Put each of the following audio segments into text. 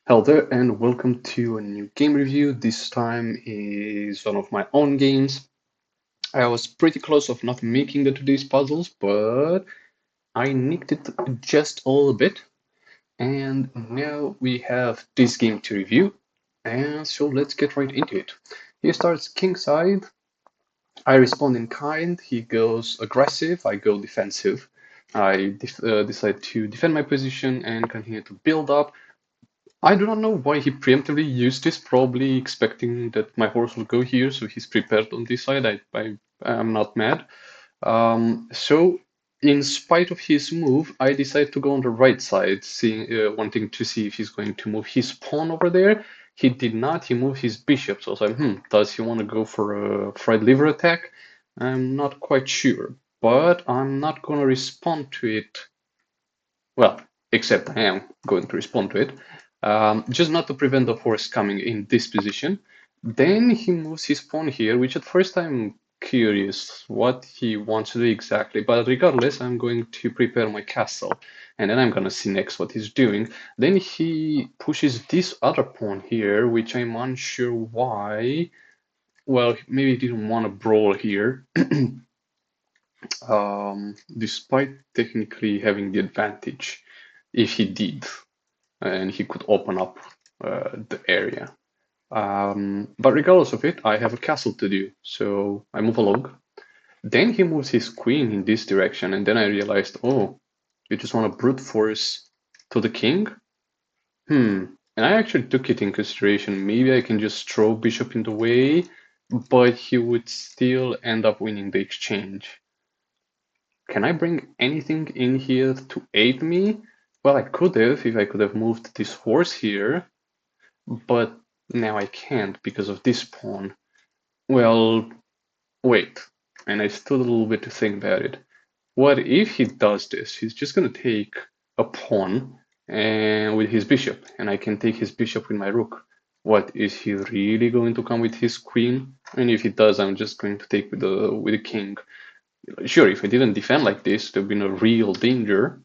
Hello there, and welcome to a new game review. This time is one of my own games. I was pretty close of not making the today's puzzles, but I nicked it just a little bit. And now we have this game to review. And so let's get right into it. He starts kingside. I respond in kind. He goes aggressive. I go defensive. I decide to defend my position and continue to build up. I do not know why he preemptively used this, probably expecting that my horse will go here, so he's prepared on this side. I am not mad. So, in spite of his move, I decide to go on the right side, wanting to see if he's going to move his pawn over there. He did not. He moved his bishop. So I was like, does he want to go for a fried liver attack? I'm not quite sure, but I'm not going to respond to it. Well, except I am going to respond to it, just not to prevent the horse coming in this position. Then he moves his pawn here, which at first I'm curious what he wants to do exactly, but regardless, I'm going to prepare my castle, and then I'm gonna see next what he's doing. Then he pushes this other pawn here, which I'm unsure why. Well, maybe he didn't want to brawl here, despite technically having the advantage if he did, and he could open up the area. But regardless of it, I have a castle to do, so I move along. Then he moves his queen in this direction, and then I realized, oh, you just want to brute force to the king? And I actually took it in consideration. Maybe I can just throw bishop in the way, but he would still end up winning the exchange. Can I bring anything in here to aid me? Well, I could have if I could have moved this horse here, but now I can't because of this pawn. Well, wait. And I stood a little bit to think about it. What if he does this? He's just gonna take a pawn and with his bishop, and I can take his bishop with my rook. What is he really going to come with his queen? And if he does, I'm just going to take with the king. Sure, if I didn't defend like this, there'd been a real danger,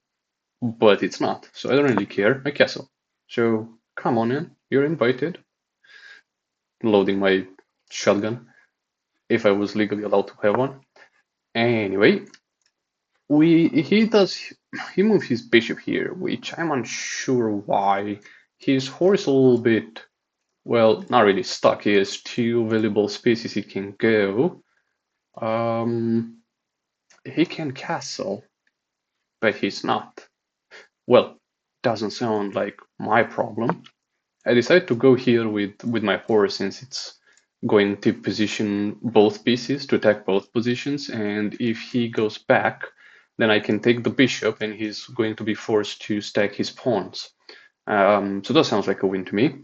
but it's not. So I don't really care. My castle. So come on in. You're invited. Loading my shotgun if I was legally allowed to have one. Anyway, we he moves his bishop here, which I'm unsure why. His horse a little bit, well, not really stuck. He has two available spaces he can go. Um, he can castle, but he's not. Well, doesn't sound like my problem. I decided to go here with my horse since it's going to position both pieces to attack both positions, and if he goes back, then I can take the bishop, and he's going to be forced to stack his pawns. So that sounds like a win to me.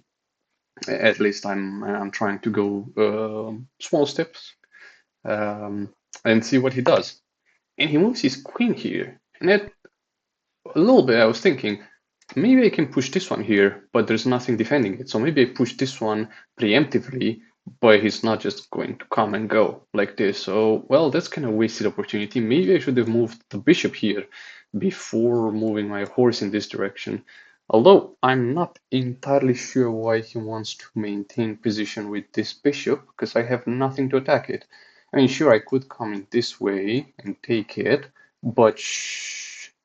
At least I'm trying to go small steps and see what he does. And he moves his queen here, and at a little bit I was thinking, maybe I can push this one here, but there's nothing defending it. So maybe I push this one preemptively, but he's not just going to come and go like this. So, well, that's kind of wasted opportunity. Maybe I should have moved the bishop here before moving my horse in this direction. Although I'm not entirely sure why he wants to maintain position with this bishop, because I have nothing to attack it. I mean, sure, I could come in this way and take it, but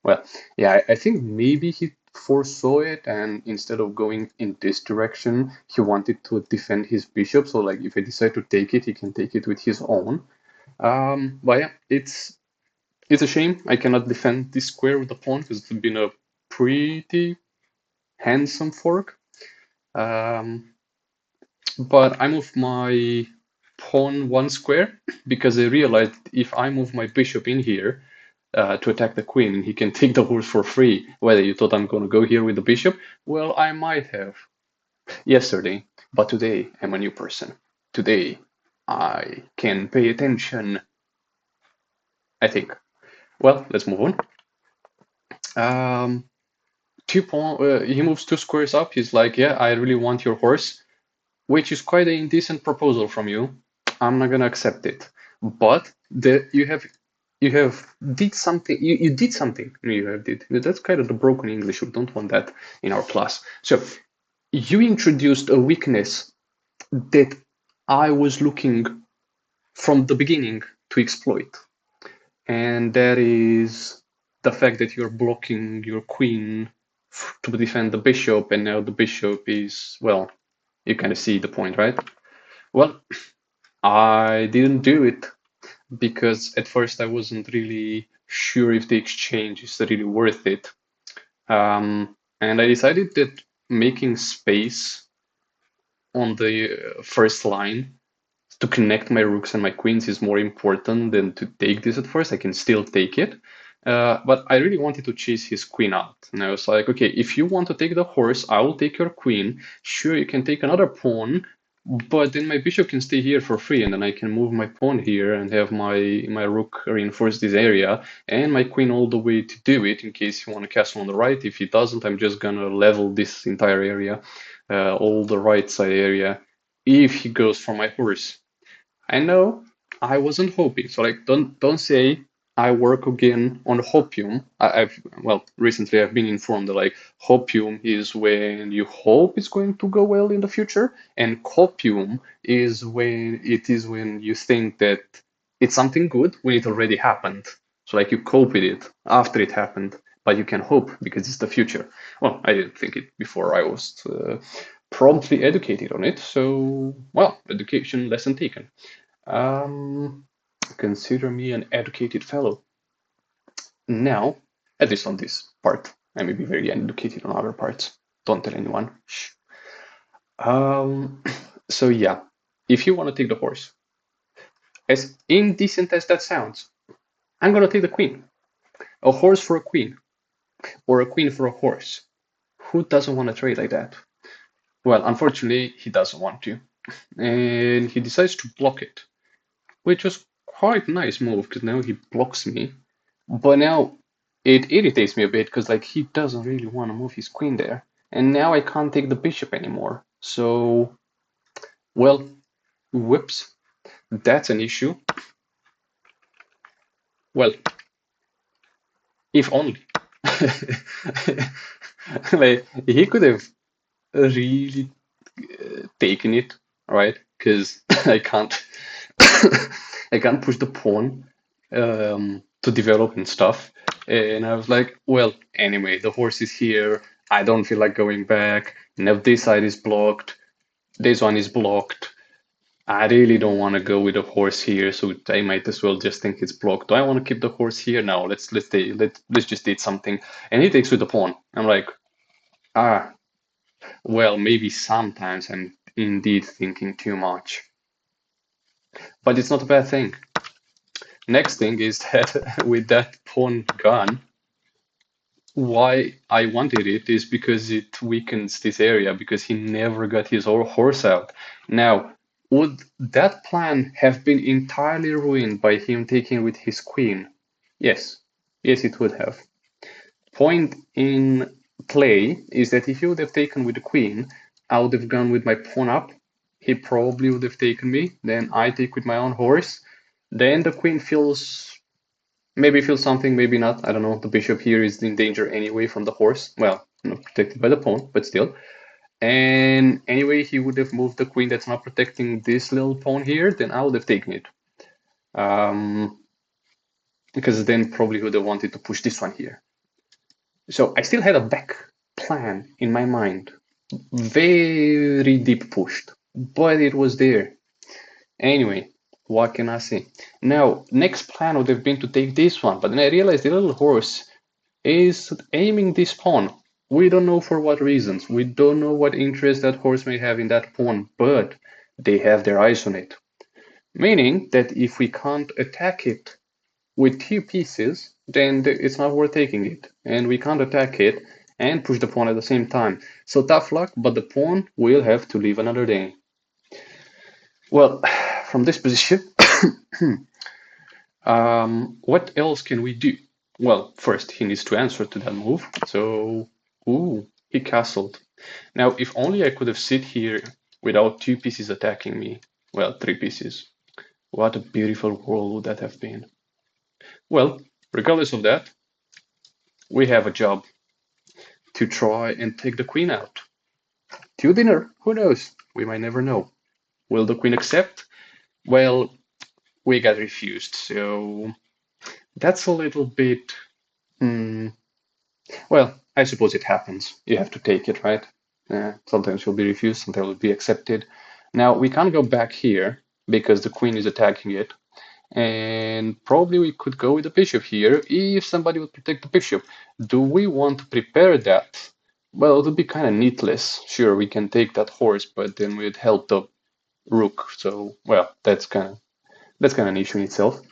well, yeah, I think maybe he foresaw it, and instead of going in this direction, he wanted to defend his bishop. So, like, if I decide to take it, he can take it with his own. But yeah, it's a shame I cannot defend this square with the pawn because it's been a pretty handsome fork. Um, but I moved my pawn one square because I realized if I move my bishop in here, to attack the queen, and he can take the horse for free. Whether you thought I'm going to go here with the bishop? Well, I might have yesterday, but today I'm a new person. Today I can pay attention, I think. Well, let's move on. Um, he moves two squares up. He's like, yeah, I really want your horse, which is quite an indecent proposal from you. I'm not gonna accept it. But you have did something. You did something. You have did. That's kind of the broken English. We don't want that in our class. So you introduced a weakness that I was looking from the beginning to exploit, and that is the fact that you're blocking your queen to defend the bishop, and now the bishop is, well, you kind of see the point, right? Well, I didn't do it because at first I wasn't really sure if the exchange is really worth it. And I decided that making space on the first line to connect my rooks and my queens is more important than to take this at first. I can still take it. But I really wanted to chase his queen out. And I was like, okay, if you want to take the horse, I will take your queen. Sure, you can take another pawn, but then my bishop can stay here for free, and then I can move my pawn here and have my rook reinforce this area, and my queen all the way to do it in case you want a castle on the right. If he doesn't, I'm just gonna level this entire area, all the right side area, if he goes for my horse. I know I wasn't hoping. So like don't say I work again on hopium. I've well recently I've been informed that like hopium is when you hope it's going to go well in the future, and copium is when you think that it's something good when it already happened. So like you cope with it after it happened, but you can hope because it's the future. Well, I didn't think it before I was promptly educated on it. So well, education lesson taken. Um, Consider me an educated fellow. Now, at least on this part, I may be very uneducated on other parts. Don't tell anyone. Shh. Um, so yeah, if you want to take the horse, as indecent as that sounds, I'm gonna take the queen. A horse for a queen, or a queen for a horse. Who doesn't want to trade like that? Well, unfortunately, he doesn't want to, and he decides to block it, which was quite a nice move because now he blocks me. But now it irritates me a bit because like he doesn't really want to move his queen there. And now I can't take the bishop anymore. So, well, whoops, that's an issue. Well, if only. Like he could have really taken it, right? Because I can't I can't push the pawn to develop and stuff. And I was like, well, anyway, the horse is here. I don't feel like going back. Now this side is blocked. This one is blocked. I really don't want to go with the horse here, so I might as well just think it's blocked. Do I want to keep the horse here? No, let's just date something. And he takes with the pawn. I'm like, ah, well, maybe sometimes I'm indeed thinking too much. But it's not a bad thing. Next thing is that with that pawn gone, why I wanted it is because it weakens this area because he never got his horse out. Now, would that plan have been entirely ruined by him taking with his queen? Yes. Yes, it would have. Point in play is that if he would have taken with the queen, I would have gone with my pawn up. He probably would have taken me. Then I take with my own horse. Then the queen feels maybe feels something, maybe not. I don't know. The bishop here is in danger anyway from the horse. Well, not protected by the pawn, but still. And anyway, he would have moved the queen that's not protecting this little pawn here. Then I would have taken it. Because then probably would have wanted to push this one here. So I still had a back plan in my mind, very deep pushed, but it was there. Anyway, what can I say? Now, next plan would have been to take this one, but then I realized the little horse is aiming this pawn. We don't know for what reasons. We don't know what interest that horse may have in that pawn, but they have their eyes on it. Meaning that if we can't attack it with two pieces, then it's not worth taking it. And we can't attack it and push the pawn at the same time. So tough luck, but the pawn will have to live another day. Well, from this position, what else can we do? Well, first he needs to answer to that move. So, ooh, he castled. Now, if only I could have sit here without two pieces attacking me. Well, three pieces. What a beautiful world would that have been. Well, regardless of that, we have a job to try and take the queen out. to dinner. Who knows? We might never know. Will the queen accept? Well, we got refused, so that's a little bit. Hmm, well, I suppose it happens. You have to take it, right? Sometimes you'll be refused, sometimes you'll be accepted. Now, we can't go back here because the queen is attacking it. And probably we could go with the bishop here if somebody would protect the bishop. Do we want to prepare that? Well, it would be kind of needless. Sure, we can take that horse, but then we'd help the rook. So, well, that's kind of an issue in itself.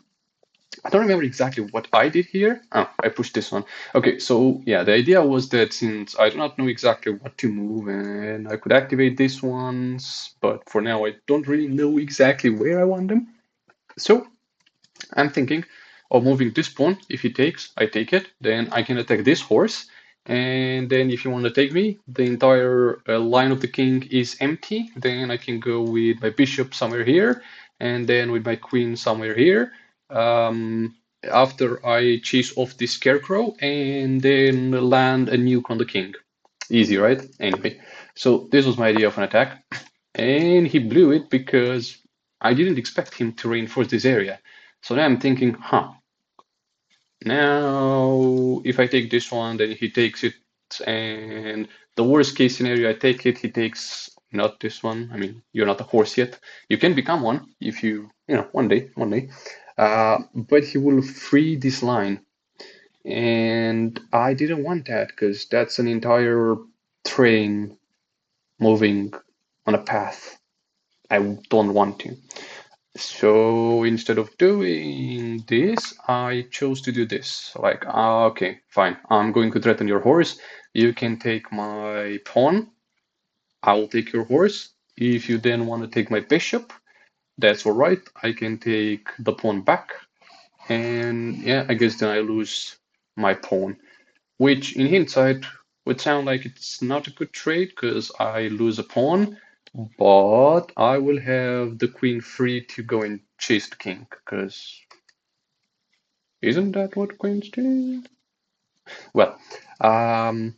I don't remember exactly what I did here. Oh, I pushed this one. Okay, so yeah, the idea was that since I do not know exactly what to move, and I could activate these ones, but for now I don't really know exactly where I want them. So I'm thinking of moving this pawn. If he takes, I take it. Then I can attack this horse. And then if you want to take me, the entire line of the king is empty. Then I can go with my bishop somewhere here, and then with my queen somewhere here. After I chase off this scarecrow and then land a nuke on the king. Easy, right? Anyway, so this was my idea of an attack. And he blew it because I didn't expect him to reinforce this area. So now I'm thinking, now if I take this one, then he takes it, and the worst case scenario, I take it, he takes not this one. I mean, you're not a horse yet. You can become one if one day, one day. But he will free this line, and I didn't want that because that's an entire train moving on a path I don't want to. So instead of doing this, I chose to do this. Like, okay, fine. I'm going to threaten your horse. You can take my pawn. I will take your horse. If you then want to take my bishop, that's all right. I can take the pawn back. And yeah, I guess then I lose my pawn, which in hindsight would sound like it's not a good trade because I lose a pawn, but I will have the queen free to go and chase the king, because isn't that what queens do? Well, um,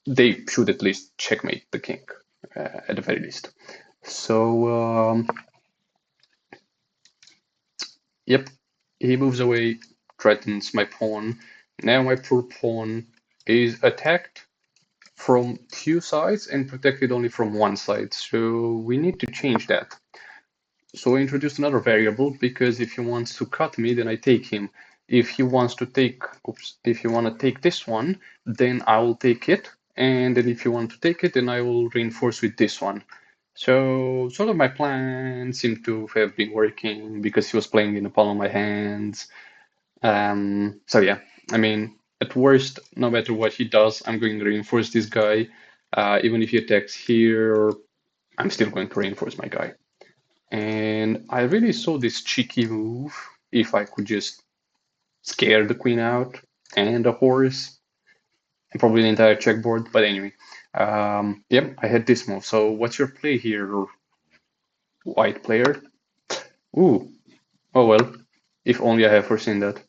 they should at least checkmate the king, at the very least. So, yep, he moves away, threatens my pawn. Now my poor pawn is attacked from two sides and protected only from one side. So we need to change that. So I introduced another variable because if he wants to cut me, then I take him. If he wants to take, if you want to take this one, then I will take it. And then if you want to take it, then I will reinforce with this one. So sort of my plan seemed to have been working because he was playing in the palm of my hands. So yeah, I mean, at worst, no matter what he does, I'm going to reinforce this guy. Even if he attacks here, I'm still going to reinforce my guy. And I really saw this cheeky move if I could just scare the queen out and the horse and probably the entire checkboard. But anyway, yep, I had this move. So what's your play here, white player? Ooh, oh well, if only I have foreseen that.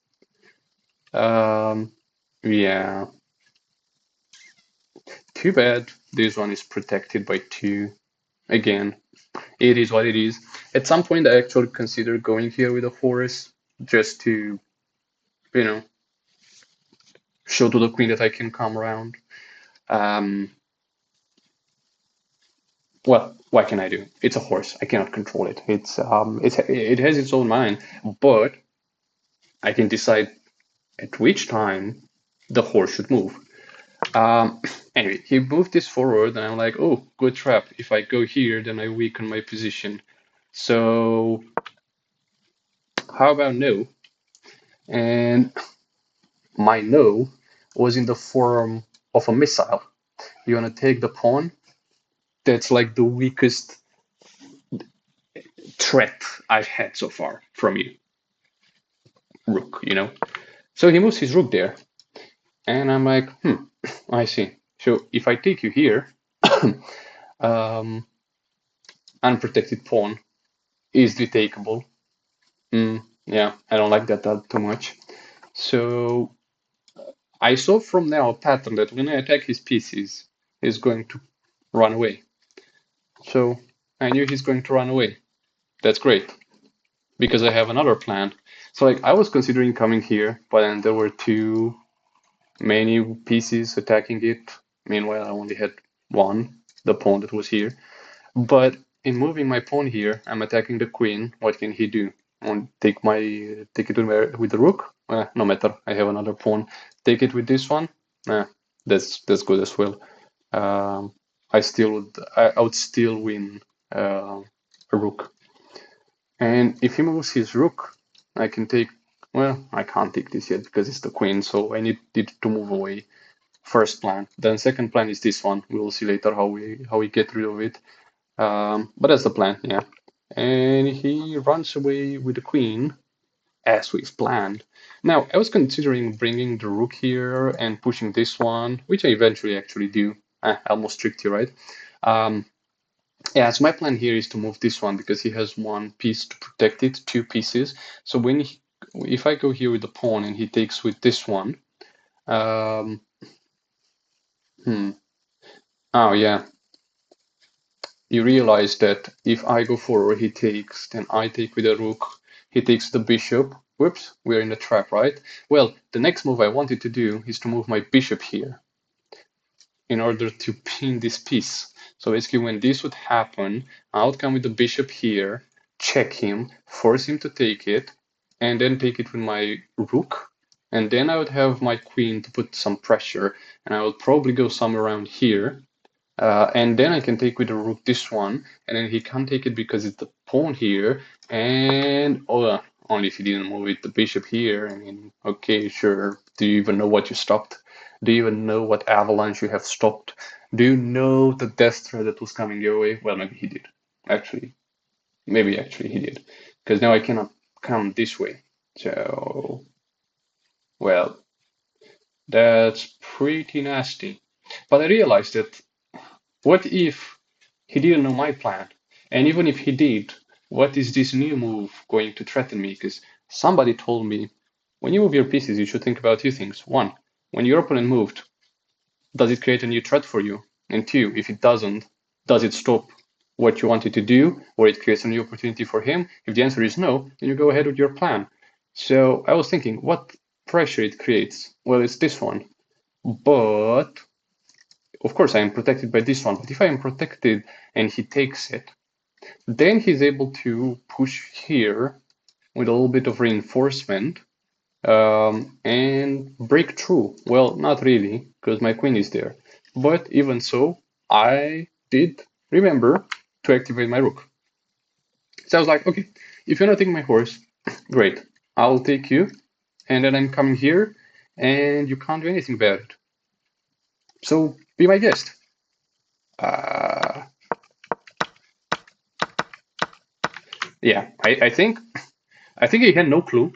Yeah, too bad this one is protected by two. Again, it is what it is. At some point, I actually considered going here with a horse just to, you know, show to the queen that I can come around. Um, well, what can I do? It's a horse. I cannot control it. It has its own mind, but I can decide at which time the horse should move. Um, anyway, he moved this forward, and I'm like, oh, good trap. If I go here, then I weaken my position. So how about no? And my no was in the form of a missile. You want to take the pawn? That's like the weakest threat I've had so far from you, rook. So he moves his rook there, and I'm like, I see. So if I take you here, um, unprotected pawn is takeable. Yeah, I don't like that too much. So I saw from now a pattern that when I attack his pieces, he's going to run away. So I knew he's going to run away. That's great because I have another plan. So like I was considering coming here, but then there were too many pieces attacking it. Meanwhile, I only had one, the pawn that was here. But in moving my pawn here, I'm attacking the queen. What can he do? Want take it with the rook? No matter. I have another pawn. Take it with this one. That's good as well. Um, I would still win a rook. And if he moves his rook, I can take. Well, I can't take this yet because it's the queen, so I need it to move away. First plan. Then second plan is this one. We will see later how we get rid of it. But that's the plan, yeah. And he runs away with the queen, as we've planned. Now, I was considering bringing the rook here and pushing this one, which I eventually actually do. I almost tricked you, right? Um, yeah, so my plan here is to move this one because he has one piece to protect it, two pieces. So if I go here with the pawn and he takes with this one, um, hmm. Oh yeah, you realize that if I go forward, he takes, then I take with the rook, he takes the bishop. Whoops, we're in a trap, right? Well, the next move I wanted to do is to move my bishop here in order to pin this piece. So basically, when this would happen, I would come with the bishop here, check him, force him to take it, and then take it with my rook. And then I would have my queen to put some pressure, and I would probably go somewhere around here. And then I can take with the rook this one, and then he can't take it because it's the pawn here. And only if he didn't move it, the bishop here. I mean, okay, sure. Do you even know what you stopped? Do you even know what avalanche you have stopped? Do you know the death threat that was coming your way? Well, maybe he did. Actually, maybe actually he did, because now I cannot come this way. So, well, that's pretty nasty. But I realized that what if he didn't know my plan? And even if he did, what is this new move going to threaten me? Because somebody told me when you move your pieces, you should think about two things. One, when your opponent moved, does it create a new threat for you? And two, if it doesn't, does it stop what you wanted to do or it creates a new opportunity for him? If the answer is no, then you go ahead with your plan. So I was thinking, what pressure it creates? Well, it's this one. But of course, I am protected by this one. But if I am protected and he takes it, then he's able to push here with a little bit of reinforcement and break through. Well, not really, because my queen is there. But even so, I did remember to activate my rook. So I was like, okay, if you're not taking my horse, great, I'll take you, and then I'm coming here, and you can't do anything about it. So be my guest. Uh, yeah, I think he had no clue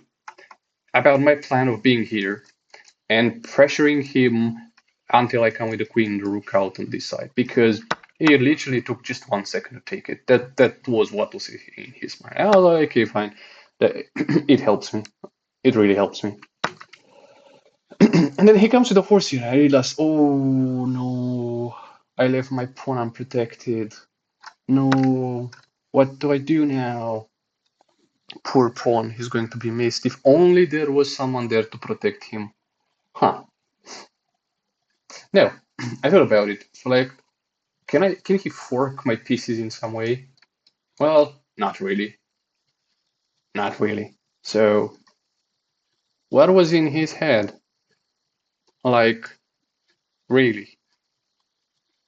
about my plan of being here and pressuring him until I come with the queen and the rook out on this side because it literally took just 1 second to take it. That was what was in his mind. I was like, okay, fine. It helps me. It really helps me. And then he comes with the horse here. I realize, oh no, I left my pawn unprotected. No, what do I do now? Poor pawn, he's going to be missed. If only there was someone there to protect him. Huh. No, I thought about it. Like, can he fork my pieces in some way? Well, not really. Not really. So, what was in his head? Like, really?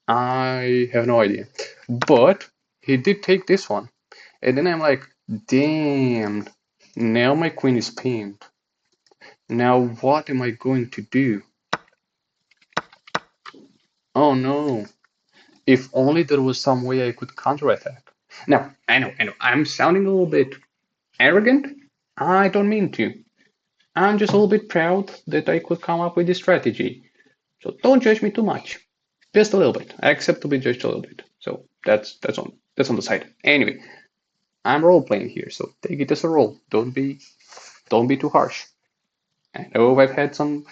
I have no idea. But he did take this one. And then I'm like, damn, now my queen is pinned. Now what am I going to do? Oh no. If only there was some way I could counterattack. Now, I know, I'm sounding a little bit arrogant. I don't mean to. I'm just a little bit proud that I could come up with this strategy. So don't judge me too much. Just a little bit. I accept to be judged a little bit. So that's on the side. Anyway, I'm role playing here, so take it as a role. Don't be too harsh. I know I've had some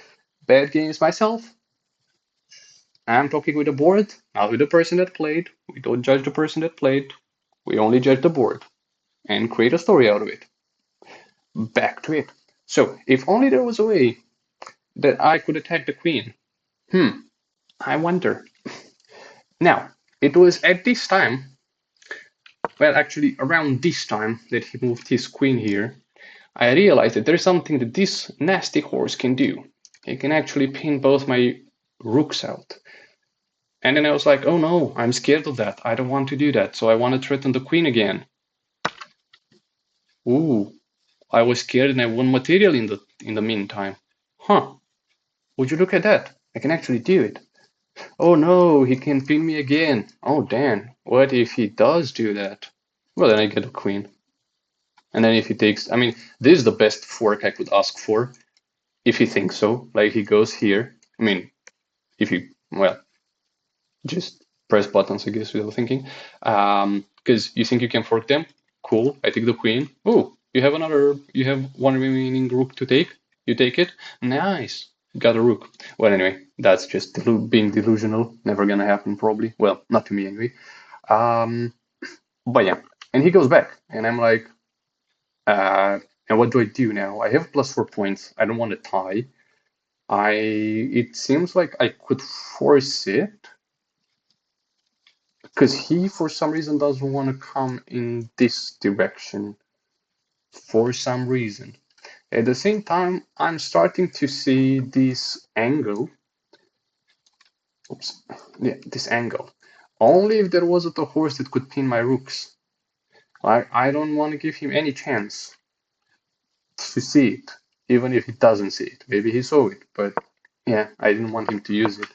bad games myself. I'm talking with a board. not with the person that played. We don't judge the person that played. We only judge the board and create a story out of it. Back to it. So, if only there was a way that I could attack the queen. I wonder. Now, it was at this time, well, actually around this time that he moved his queen here, I realized that there's something that this nasty horse can do. It can actually pin both my rooks out. And then I was like, oh no, I'm scared of that. I don't want to do that. So I want to threaten the queen again. Ooh, I was scared and I won material in the meantime. Huh, would you look at that? I can actually do it. Oh no, he can pin me again. Oh damn, what if he does do that? Well, then I get a queen. And then if he takes, I mean, this is the best fork I could ask for, if he thinks so. Like he goes here. I mean, if you, well, just press buttons, I guess, without thinking. Because you think you can fork them. Cool. I take the queen. Oh, you have one remaining rook to take. You take it. Nice. Got a rook. Well, anyway, that's just being delusional. Never gonna happen, probably. Well, not to me anyway. Um, but yeah, and he goes back, and I'm like, and what do I do now? I have plus 4 points. I don't want to tie. It seems like I could force it because he, for some reason, doesn't want to come in this direction. For some reason. At the same time, I'm starting to see this angle. Oops. Yeah, this angle. Only if there wasn't a horse that could pin my rooks. I don't want to give him any chance to see it, even if he doesn't see it. Maybe he saw it, but yeah, I didn't want him to use it.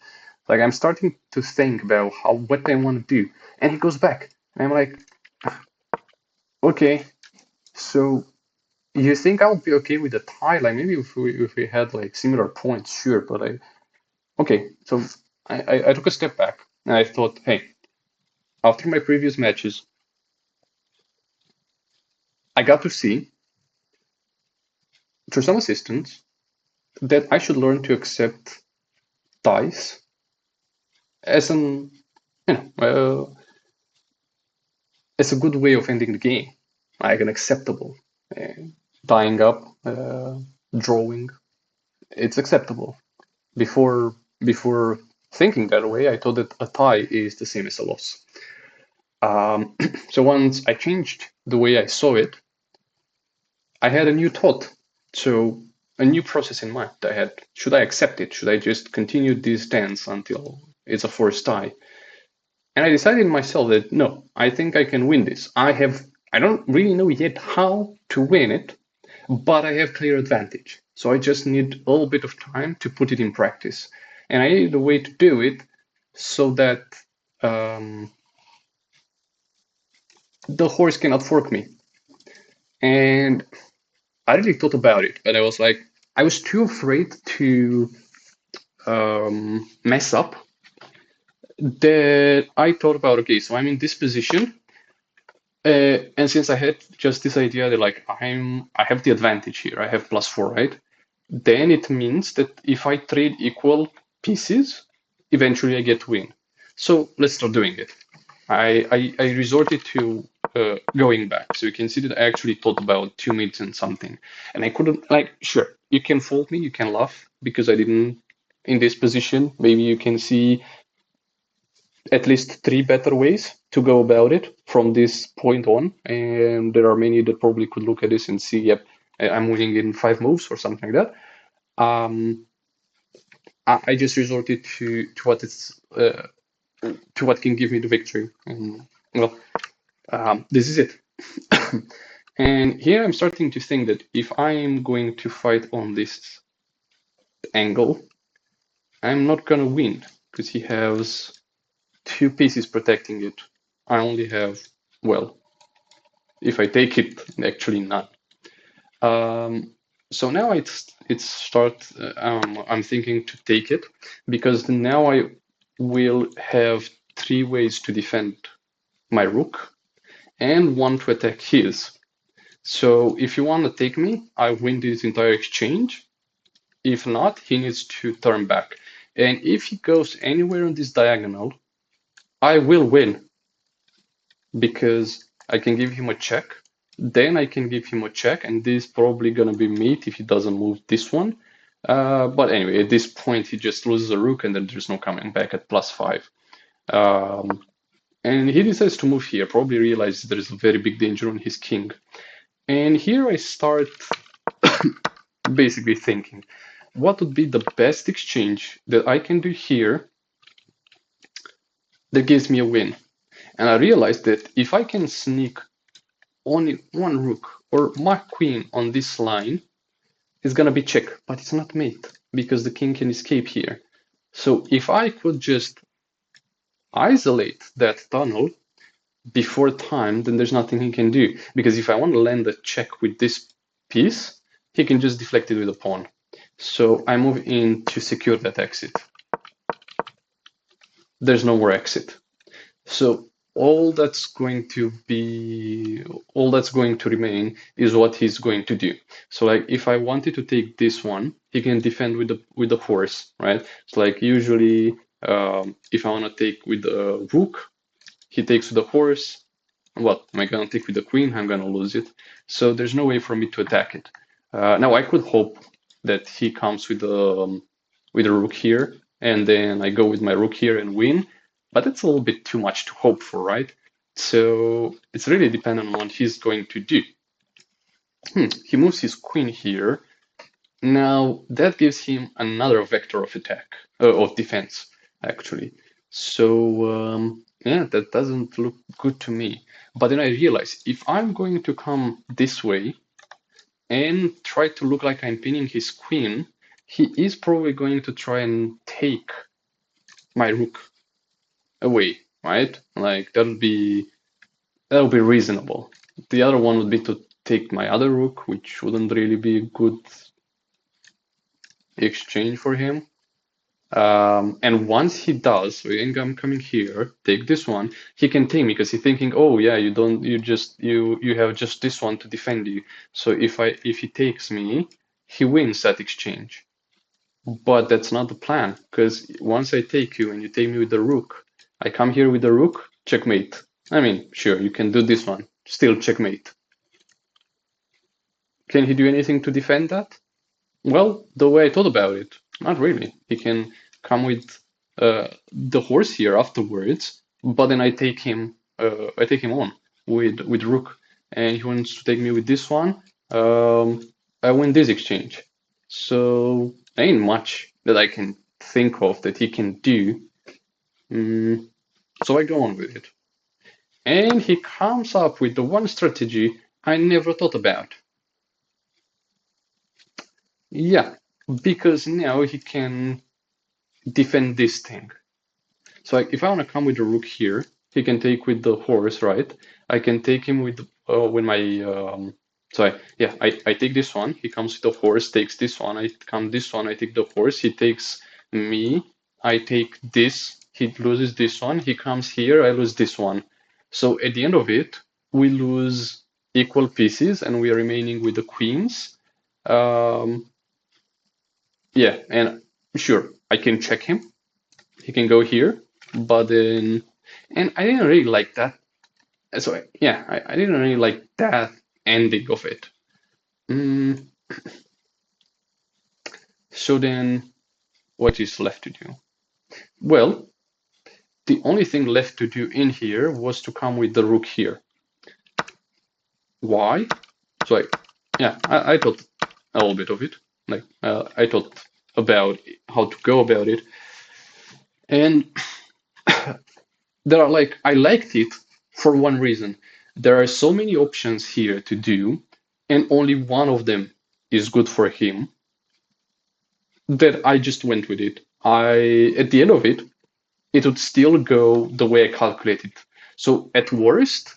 Like I'm starting to think about what I want to do, and he goes back, and I'm like, okay, so you think I'll be okay with the tie? Like maybe if we had like similar points, sure, but okay. So I took a step back and I thought, hey, after my previous matches, I got to see through some assistance that I should learn to accept ties as an you know as a good way of ending the game, like an acceptable tying up, drawing. It's acceptable. Before thinking that way, I thought that a tie is the same as a loss. So once I changed the way I saw it, I had a new thought. So a new process in mind. I had, should I accept it? Should I just continue this dance until it's a forced tie? And I decided myself that no, I think I can win this. I don't really know yet how to win it, but I have clear advantage. So I just need a little bit of time to put it in practice. And I needed a way to do it so that the horse cannot fork me. And I really thought about it, but I was like, I was too afraid to mess up that I thought about, okay, so I'm in this position. And since I had just this idea that like I have the advantage here, I have +4, right? Then it means that if I trade equal pieces, eventually I get to win. So let's start doing it. I resorted to going back. So you can see that I actually thought about 2 minutes and something. And I couldn't, like, sure, you can fault me, you can laugh because I didn't in this position. Maybe you can see at least 3 better ways to go about it from this point on. And there are many that probably could look at this and see, yep, I'm winning in 5 moves or something like that. I just resorted to what can give me the victory. And well, this is it. And here I'm starting to think that if I'm going to fight on this angle, I'm not gonna win because he has 2 pieces protecting it. I only have, well, if I take it, actually none. So now I'm thinking to take it because now I will have 3 ways to defend my rook and one to attack his. So if you want to take me, I win this entire exchange. If not, he needs to turn back. And if he goes anywhere on this diagonal, I will win because I can give him a check. Then I can give him a check, and this is probably gonna be mate if he doesn't move this one. But anyway, at this point, he just loses a rook, and then there's no coming back at +5. Um, and he decides to move here, probably realizes there's a very big danger on his king. And here I start basically thinking, what would be the best exchange that I can do here that gives me a win? And I realized that if I can sneak only one rook or my queen on this line, it's gonna be check, but it's not mate because the king can escape here. So if I could just isolate that tunnel before time, then there's nothing he can do. Because if I want to land a check with this piece, he can just deflect it with a pawn. So I move in to secure that exit. There's no more exit. So all that's going to remain is what he's going to do. So like if I wanted to take this one, he can defend with the horse, right? So like usually if I want to take with the rook, he takes with the horse. What am I gonna take with the queen? I'm gonna lose it. So there's no way for me to attack it. Now I could hope that he comes with a rook here, and then I go with my rook here and win. But that's a little bit too much to hope for, right? So it's really dependent on what he's going to do. He moves his queen here. Now that gives him another vector of attack, of defense, actually. So yeah, that doesn't look good to me. But then I realize if I'm going to come this way and try to look like I'm pinning his queen, he is probably going to try and take my rook away, right? Like that'll be reasonable. The other one would be to take my other rook, which wouldn't really be a good exchange for him. And once he does, so I'm coming here, take this one, he can take me because he's thinking, oh yeah, you have just this one to defend you. So if he takes me, he wins that exchange. But that's not the plan, because once I take you and you take me with the rook, I come here with the rook, checkmate. I mean, sure, you can do this one, still checkmate. Can he do anything to defend that? Well, the way I thought about it, not really. He can come with the horse here afterwards, but then I take him on with rook, and he wants to take me with this one. I win this exchange. So ain't much that I can think of that he can do. So I go on with it. And he comes up with the one strategy I never thought about. Yeah, because now he can defend this thing. So like, if I want to come with the rook here, he can take with the horse, right? I can take him with my I take this one. He comes with the horse, takes this one. I come this one. I take the horse. He takes me. I take this. He loses this one. He comes here. I lose this one. So at the end of it, we lose equal pieces, and we are remaining with the queens. Yeah, and sure, I can check him. He can go here, but then, and I didn't really like that. So yeah, I didn't really like that ending of it. So then, what is left to do? Well, the only thing left to do in here was to come with the rook here. Why? So I thought a little bit of it. Like I thought about how to go about it, and there are like I liked it for one reason. There are so many options here to do, and only one of them is good for him that I just went with it. At the end of it, it would still go the way I calculated. So at worst,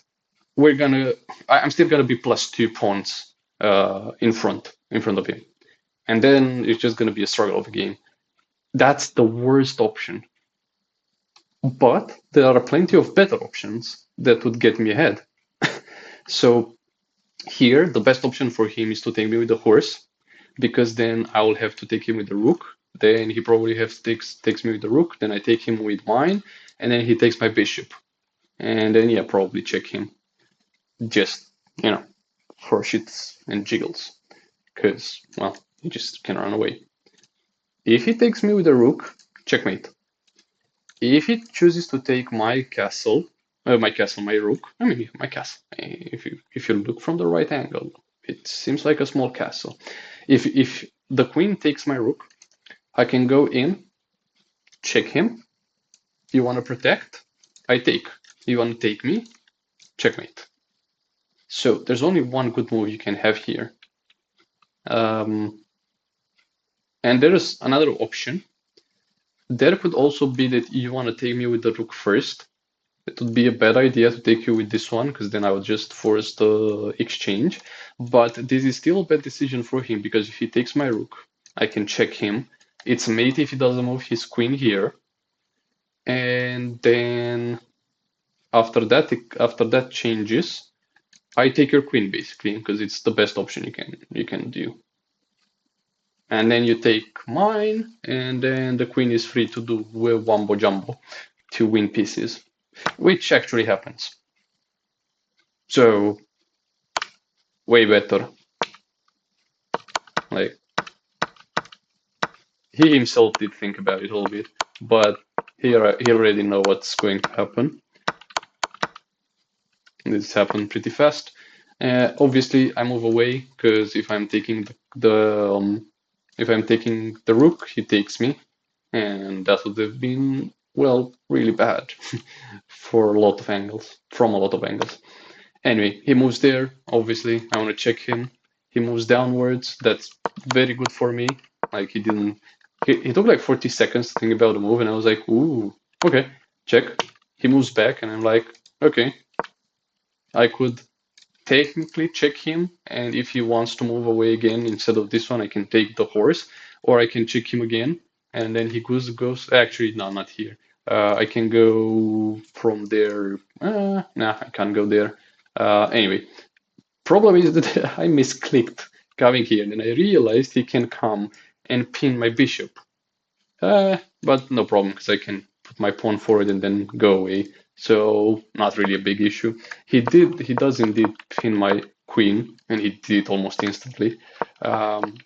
I'm still gonna be +2 pawns in front of him, and then it's just gonna be a struggle of a game. That's the worst option. But there are plenty of better options that would get me ahead. So here, the best option for him is to take me with the horse, because then I will have to take him with the rook. then he probably takes me with the rook, then I take him with mine, and then he takes my bishop. And then yeah, probably check him. Just, for shits and jiggles. Because, well, he just can run away. If he takes me with the rook, checkmate. If he chooses to take my castle, my rook, I mean my castle. If you look from the right angle, it seems like a small castle. If the queen takes my rook, I can go in, check him. You want to protect? I take. You want to take me? Checkmate. So there's only one good move you can have here. And there is another option. There could also be that you want to take me with the rook first. It would be a bad idea to take you with this one, because then I would just force the exchange. But this is still a bad decision for him, because if he takes my rook, I can check him. It's mate if he doesn't move his queen here. And then after that changes, I take your queen basically, because it's the best option you can do. And then you take mine, and then the queen is free to do wombo jumbo to win pieces, which actually happens. So way better. Like, he himself did think about it a little bit, but he already know what's going to happen. This happened pretty fast. Obviously, I move away because if I'm taking the rook, he takes me, and that would have been, well, really bad for a lot of angles, from a lot of angles. Anyway, he moves there. Obviously, I want to check him. He moves downwards. That's very good for me. Like, he didn't. He took like 40 seconds to think about the move, and I was like, ooh, okay, check. He moves back, and I'm like, okay, I could technically check him, and if he wants to move away again instead of this one, I can take the horse, or I can check him again, and then he goes. Actually, no, not here. I can go from there. Nah, I can't go there. Anyway, problem is that I misclicked coming here, and I realized he can come and pin my bishop. But no problem, because I can put my pawn forward and then go away. So not really a big issue. He does indeed pin my queen, and he did it almost instantly. Um,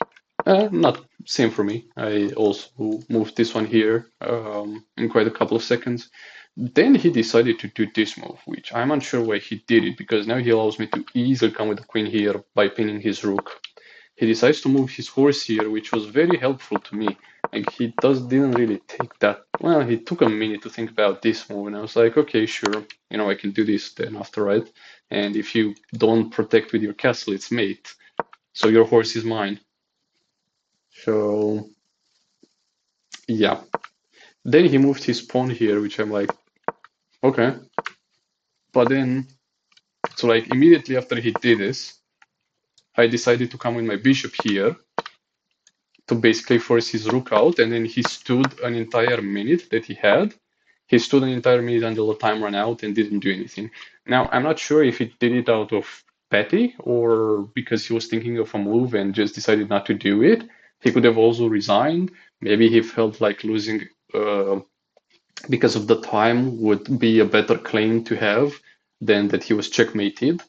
Not same for me. I also moved this one here in quite a couple of seconds. Then he decided to do this move, which I'm unsure why he did it, because now he allows me to easily come with the queen here by pinning his rook. He decides to move his horse here, which was very helpful to me. Like, he didn't really take that. Well, he took a minute to think about this move, and I was like, okay, sure, I can do this then after, right? And if you don't protect with your castle, it's mate. So your horse is mine. So yeah. Then he moved his pawn here, which I'm like, okay. But then, so like immediately after he did this, I decided to come with my bishop here to basically force his rook out, and then he stood an entire minute that he had. He stood an entire minute until the time ran out and didn't do anything. Now, I'm not sure if he did it out of petty or because he was thinking of a move and just decided not to do it. He could have also resigned. Maybe he felt like losing because of the time would be a better claim to have than that he was checkmated.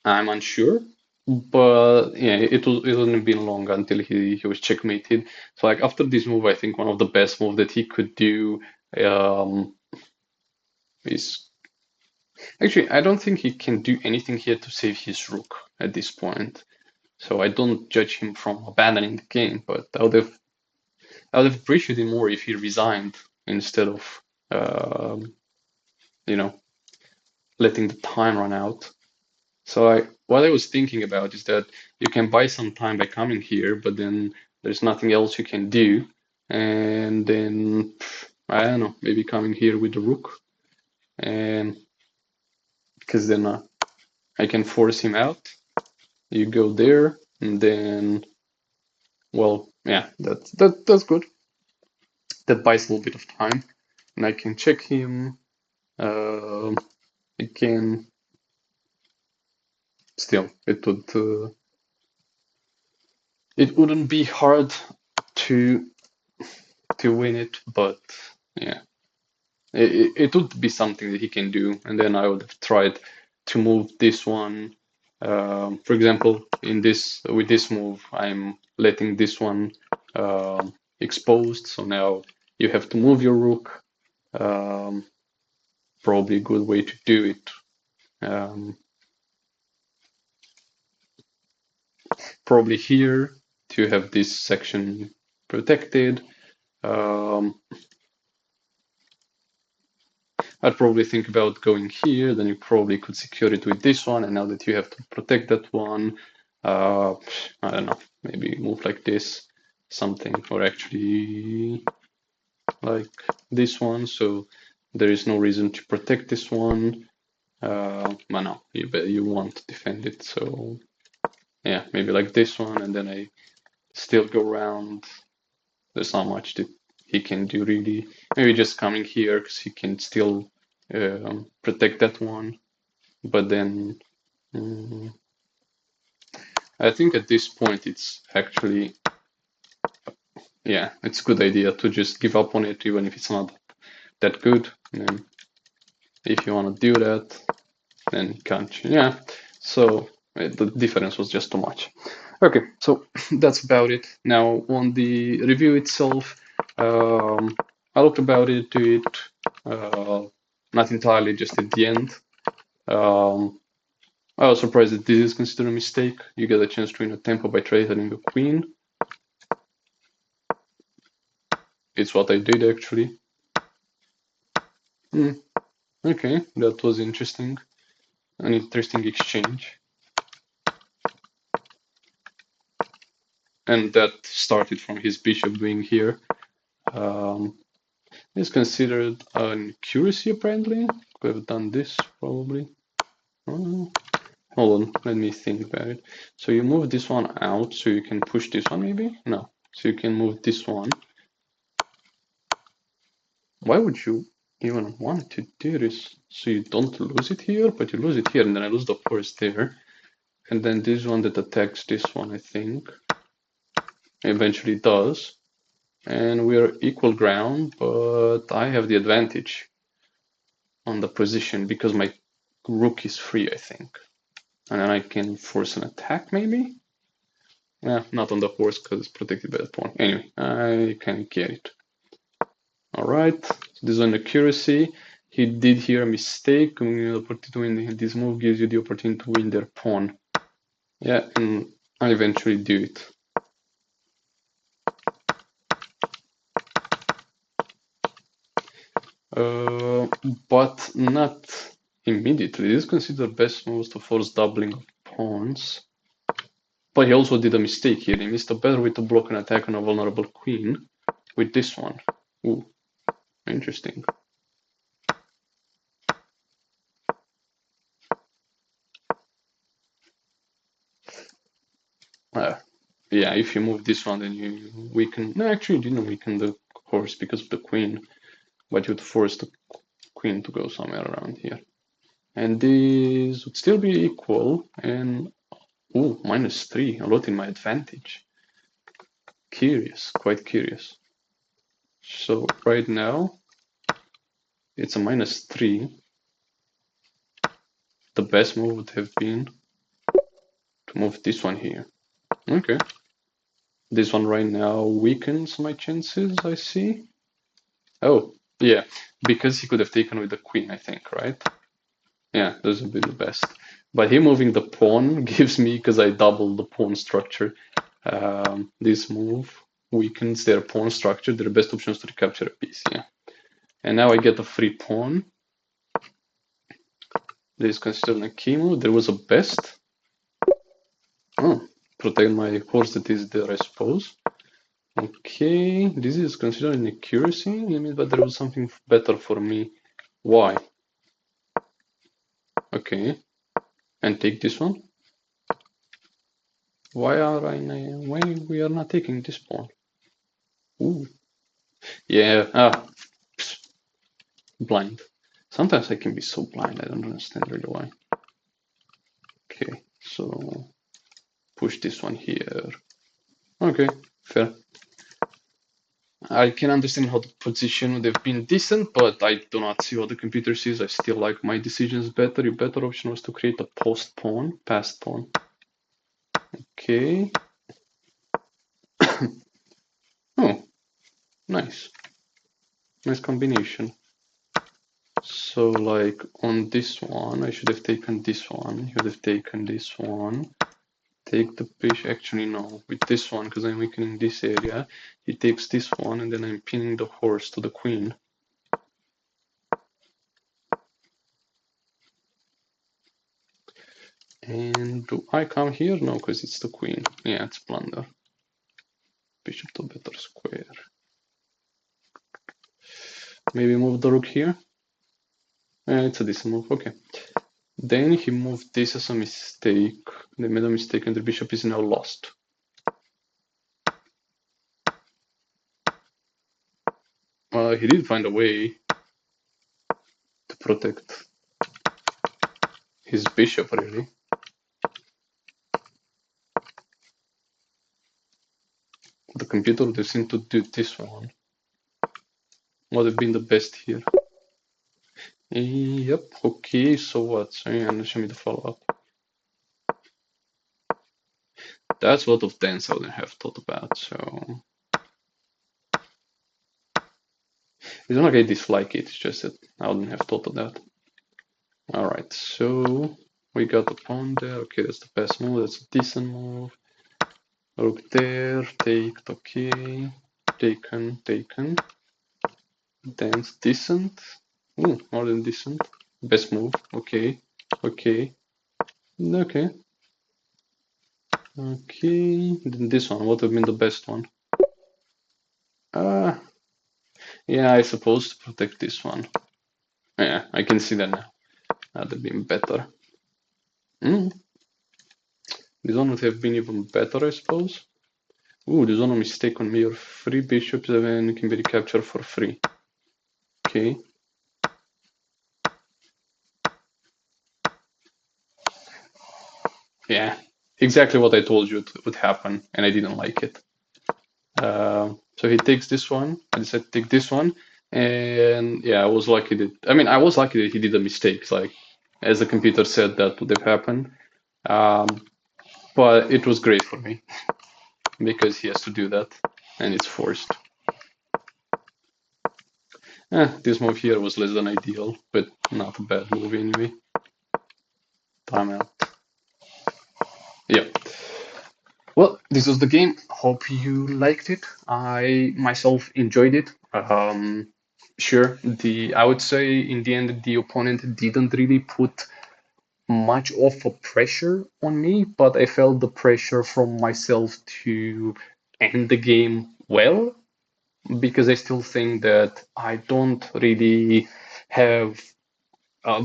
I'm unsure, but yeah, it hadn't been long until he was checkmated. So like after this move, I think one of the best moves that he could do is actually I don't think he can do anything here to save his rook at this point. So I don't judge him from abandoning the game, but I would have appreciated more if he resigned instead of you know letting the time run out. So what I was thinking about is that you can buy some time by coming here, but then there's nothing else you can do. And then, I don't know, maybe coming here with the rook. And because then I can force him out. You go there, and then, well, yeah, that's good. That buys a little bit of time. And I can check him. I can still, it wouldn't be hard to to win it, but yeah, it would be something that he can do. And then I would have tried to move this one. For example, in this with this move, I'm letting this one exposed. So now you have to move your rook. Probably a good way to do it. Probably here to have this section protected. I'd probably think about going here, then you probably could secure it with this one, and now that you have to protect that one, I don't know, maybe move like this, something, or actually like this one, so there is no reason to protect this one. But no, you want to defend it, so yeah, maybe like this one, and then I still go around. There's not much that he can do really. Maybe just coming here because he can still protect that one. But then I think at this point it's actually, yeah, it's a good idea to just give up on it even if it's not that good. And if you want to do that, then you can't. Yeah, so the difference was just too much. Okay, so that's about it. Now on the review itself, I looked about it to it, not entirely, just at the end. I was surprised that this is considered a mistake. You get a chance to win a tempo by trading a queen. It's what I did actually. Okay, that was interesting. An interesting exchange. And that started from his bishop being here. It's considered an accuracy apparently. Could have done this probably. Hold on, let me think about it. So you move this one out so you can push this one maybe? No. So you can move this one. Why would you even want to do this? So you don't lose it here, but you lose it here, and then I lose the force there. And then this one that attacks this one, I think, eventually does. And we're equal ground, but I have the advantage on the position because my rook is free, I think. And then I can force an attack, maybe? Not on the horse because it's protected by the pawn. Anyway, I can get it. Alright, so this is an accuracy. He did here a mistake. This move gives you the opportunity to win their pawn. Yeah, and I eventually do it. But not immediately. This is considered best moves to force doubling of pawns. But he also did a mistake here. He missed a better way to block an attack on a vulnerable queen with this one. Ooh, interesting. Yeah, if you move this one, then you weaken. No, actually, you didn't weaken the horse because of the queen, but you'd force the queen to go somewhere around here. And this would still be equal, and ooh, -3, a lot in my advantage. Curious, quite curious. So right now, it's a -3. The best move would have been to move this one here. Okay. This one right now weakens my chances, I see. Oh, yeah, because he could have taken with the queen, I think, right? Yeah, those would be the best. But him moving the pawn gives me, because I double the pawn structure, this move weakens their pawn structure. Their best options to recapture a piece, yeah. And now I get a free pawn. This is considered a key move. There was a best. Oh, protect my horse that is there, I suppose. Okay, this is considered an accuracy limit, but there was something better for me. Why? Okay, and take this one. Why we are not taking this pawn? Ooh, yeah. Blind. Sometimes I can be so blind. I don't understand really why. Okay, so push this one here. Okay, fair. I can understand how the position would have been decent, but I do not see what the computer sees. I still like my decisions better. Your better option was to create a post pawn, passed pawn. Okay. Oh, nice. Nice combination. So like on this one, I should have taken this one. You would have taken this one. Take the bishop. Actually, no. With this one, because I'm weakening this area, he takes this one, and then I'm pinning the horse to the queen. And do I come here? No, because it's the queen. Yeah, it's blunder. Bishop to better square. Maybe move the rook here. It's a decent move. Okay. Then he moved this as a mistake. They made a mistake, and the bishop is now lost. He did find a way to protect his bishop, really. The computer would have seemed to do this one. Would have been the best here. Yep, okay, so what? So yeah, show me the follow-up. That's a lot of dance I wouldn't have thought about, so... It's not like I dislike it, it's just that I wouldn't have thought of that. Alright, so... We got the pawn there, okay, that's the best move, that's a decent move. Rook there, take, okay. Taken. Dance, decent. Ooh, more than decent. Best move, okay. Okay. Then this one, what would have been the best one? Yeah, I suppose to protect this one. Yeah, I can see that now. That'd have been better. This one would have been even better, I suppose. Ooh, there's one mistake on me. Your free bishops even can be recaptured for free. Okay. Yeah, exactly what I told you would happen, and I didn't like it. So he takes this one. I decided to take this one, and yeah, I was lucky that. I mean, I was lucky that he did a mistake. Like, as the computer said, that would have happened. But it was great for me because he has to do that, and it's forced. This move here was less than ideal, but not a bad move anyway. Timeout. Yeah. Well, this was the game. Hope you liked it. I myself enjoyed it. Sure, I would say in the end the opponent didn't really put much of a pressure on me, but I felt the pressure from myself to end the game well, because I still think that I don't really have a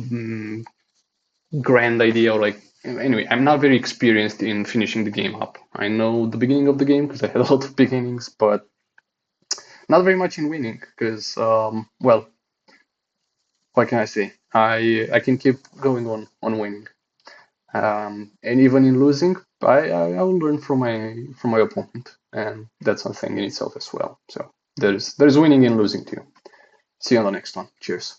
grand idea, or like, anyway, I'm not very experienced in finishing the game up. I know the beginning of the game because I had a lot of beginnings, but not very much in winning because, well, what can I say? I can keep going on winning, and even in losing, I will learn from my opponent, and that's one thing in itself as well. So there's winning and losing too. See you on the next one. Cheers.